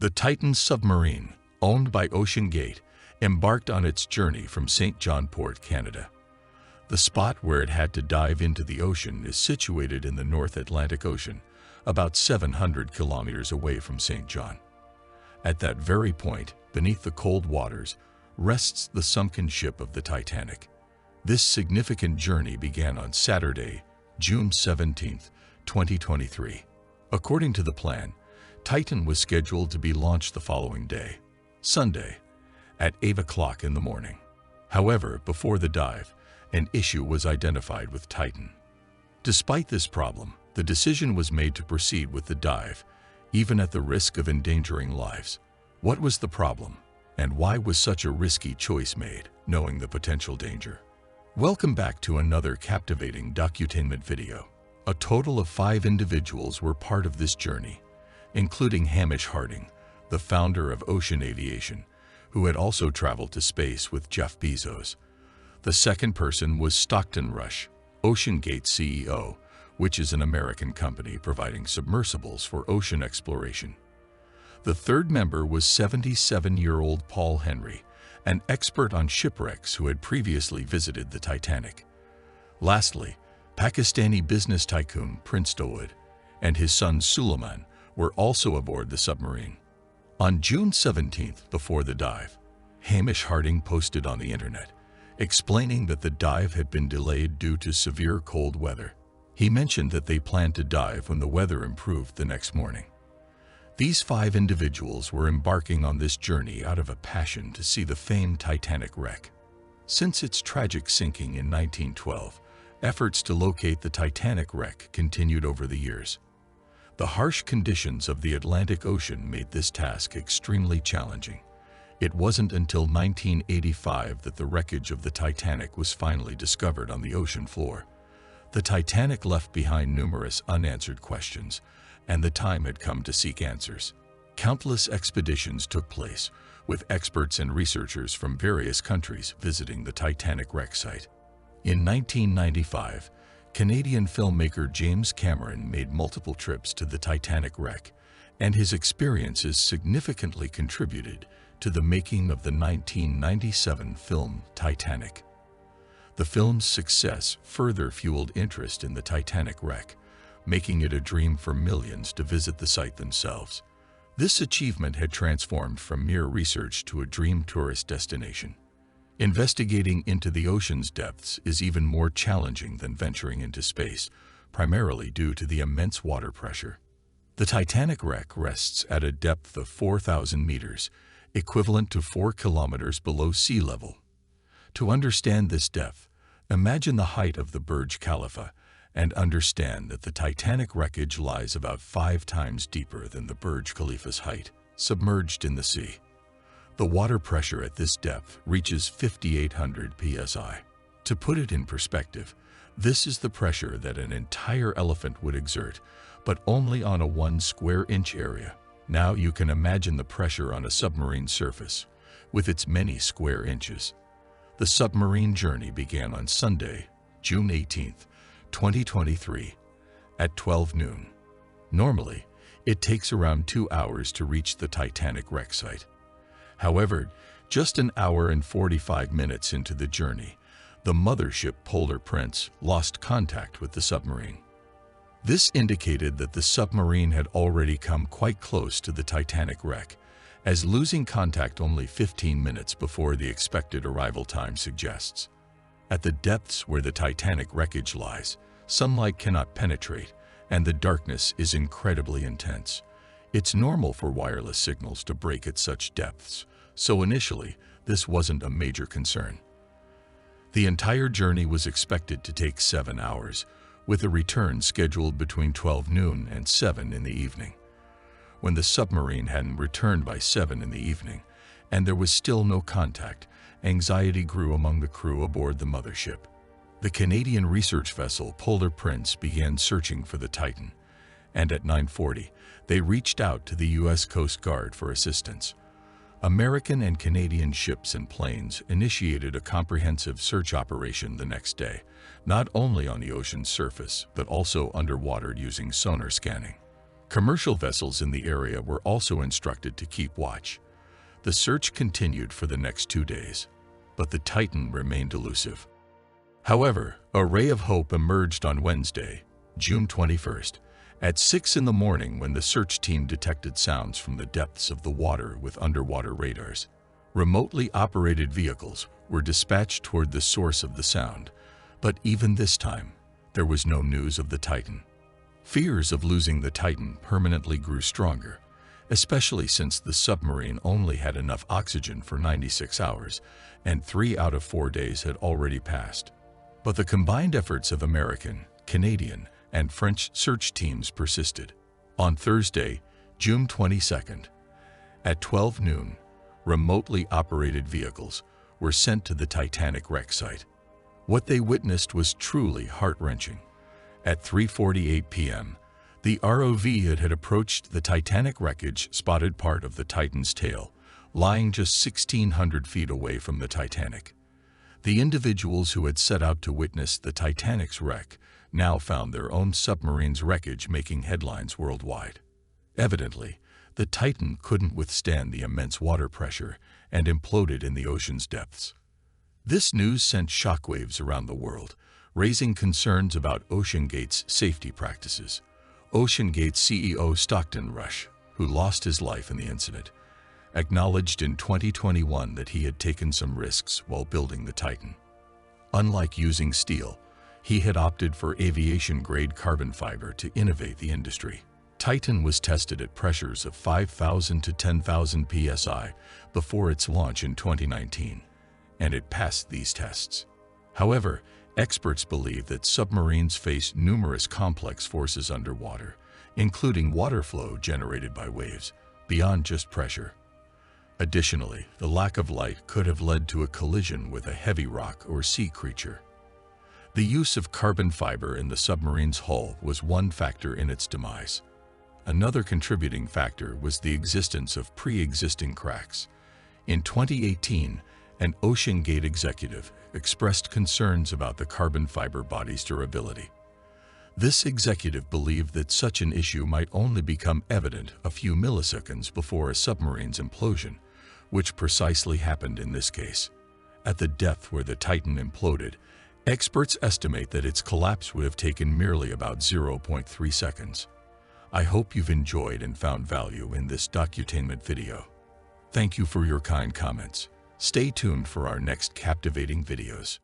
The Titan submarine, owned by Ocean Gate, embarked on its journey from St. John Port, Canada. The spot where it had to dive into the ocean is situated in the North Atlantic Ocean, about 700 kilometers away from St. John. At that very point, beneath the cold waters, rests the sunken ship of the Titanic. This significant journey began on Saturday, June 17, 2023. According to the plan, Titan was scheduled to be launched the following day, Sunday, at 8 o'clock in the morning. However, before the dive, an issue was identified with Titan. Despite this problem, the decision was made to proceed with the dive, even at the risk of endangering lives. What was the problem, and why was such a risky choice made, knowing the potential danger? Welcome back to another captivating Docutainment video. A total of 5 individuals were part of this journey, including Hamish Harding, the founder of Ocean Aviation, who had also traveled to space with Jeff Bezos. The second person was Stockton Rush, Ocean Gate CEO, which is an American company providing submersibles for ocean exploration. The third member was 77-year-old Paul Henry, an expert on shipwrecks who had previously visited the Titanic. Lastly, Pakistani business tycoon Prince Dawood and his son Suleiman were also aboard the submarine. On June 17th, before the dive, Hamish Harding posted on the internet, explaining that the dive had been delayed due to severe cold weather. He mentioned that they planned to dive when the weather improved the next morning. These 5 individuals were embarking on this journey out of a passion to see the famed Titanic wreck. Since its tragic sinking in 1912, efforts to locate the Titanic wreck continued over the years. The harsh conditions of the Atlantic Ocean made this task extremely challenging. It wasn't until 1985 that the wreckage of the Titanic was finally discovered on the ocean floor. The Titanic left behind numerous unanswered questions, and the time had come to seek answers. Countless expeditions took place, with experts and researchers from various countries visiting the Titanic wreck site. In 1995, Canadian filmmaker James Cameron made multiple trips to the Titanic wreck, and his experiences significantly contributed to the making of the 1997 film Titanic. The film's success further fueled interest in the Titanic wreck, making it a dream for millions to visit the site themselves. This achievement had transformed from mere research to a dream tourist destination. Investigating into the ocean's depths is even more challenging than venturing into space, primarily due to the immense water pressure. The Titanic wreck rests at a depth of 4,000 meters, equivalent to 4 kilometers below sea level. To understand this depth, imagine the height of the Burj Khalifa and understand that the Titanic wreckage lies about 5 times deeper than the Burj Khalifa's height, submerged in the sea. The water pressure at this depth reaches 5,800 psi. To put it in perspective, this is the pressure that an entire elephant would exert, but only on a 1 square inch area. Now you can imagine the pressure on a submarine surface, with its many square inches. The submarine journey began on Sunday, June 18, 2023, at 12 noon. Normally, it takes around 2 hours to reach the Titanic wreck site. However, just 1 hour and 45 minutes into the journey, the mothership Polar Prince lost contact with the submarine. This indicated that the submarine had already come quite close to the Titanic wreck, as losing contact only 15 minutes before the expected arrival time suggests. At the depths where the Titanic wreckage lies, sunlight cannot penetrate, and the darkness is incredibly intense. It's normal for wireless signals to break at such depths, so initially, this wasn't a major concern. The entire journey was expected to take 7 hours, with a return scheduled between 12 noon and 7 in the evening. When the submarine hadn't returned by 7 in the evening, and there was still no contact, anxiety grew among the crew aboard the mothership. The Canadian research vessel Polar Prince began searching for the Titan, and at 9:40, they reached out to the U.S. Coast Guard for assistance. American and Canadian ships and planes initiated a comprehensive search operation the next day, not only on the ocean's surface, but also underwater using sonar scanning. Commercial vessels in the area were also instructed to keep watch. The search continued for the next 2 days, but the Titan remained elusive. However, a ray of hope emerged on Wednesday, June 21st, at 6 in the morning when the search team detected sounds from the depths of the water with underwater radars. Remotely operated vehicles were dispatched toward the source of the sound, but even this time, there was no news of the Titan. Fears of losing the Titan permanently grew stronger, especially since the submarine only had enough oxygen for 96 hours, and 3 out of 4 days had already passed. But the combined efforts of American, Canadian, and French search teams persisted. On Thursday, June 22nd, at 12 noon, remotely operated vehicles were sent to the Titanic wreck site. What they witnessed was truly heart-wrenching. At 3:48 p.m., the ROV had approached the Titanic wreckage, spotted part of the Titan's tail, lying just 1,600 feet away from the Titanic. The individuals who had set out to witness the Titanic's wreck now found their own submarine's wreckage making headlines worldwide. Evidently, the Titan couldn't withstand the immense water pressure and imploded in the ocean's depths. This news sent shockwaves around the world, raising concerns about OceanGate's safety practices. OceanGate CEO Stockton Rush, who lost his life in the incident, acknowledged in 2021 that he had taken some risks while building the Titan. Unlike using steel, he had opted for aviation-grade carbon fiber to innovate the industry. Titan was tested at pressures of 5,000 to 10,000 psi before its launch in 2019, and it passed these tests. However, experts believe that submarines face numerous complex forces underwater, including water flow generated by waves, beyond just pressure. Additionally, the lack of light could have led to a collision with a heavy rock or sea creature. The use of carbon fiber in the submarine's hull was one factor in its demise. Another contributing factor was the existence of pre-existing cracks. In 2018, an OceanGate executive expressed concerns about the carbon fiber body's durability. This executive believed that such an issue might only become evident a few milliseconds before a submarine's implosion, which precisely happened in this case. At the depth where the Titan imploded, experts estimate that its collapse would have taken merely about 0.3 seconds. I hope you've enjoyed and found value in this Docutainment video. Thank you for your kind comments. Stay tuned for our next captivating videos.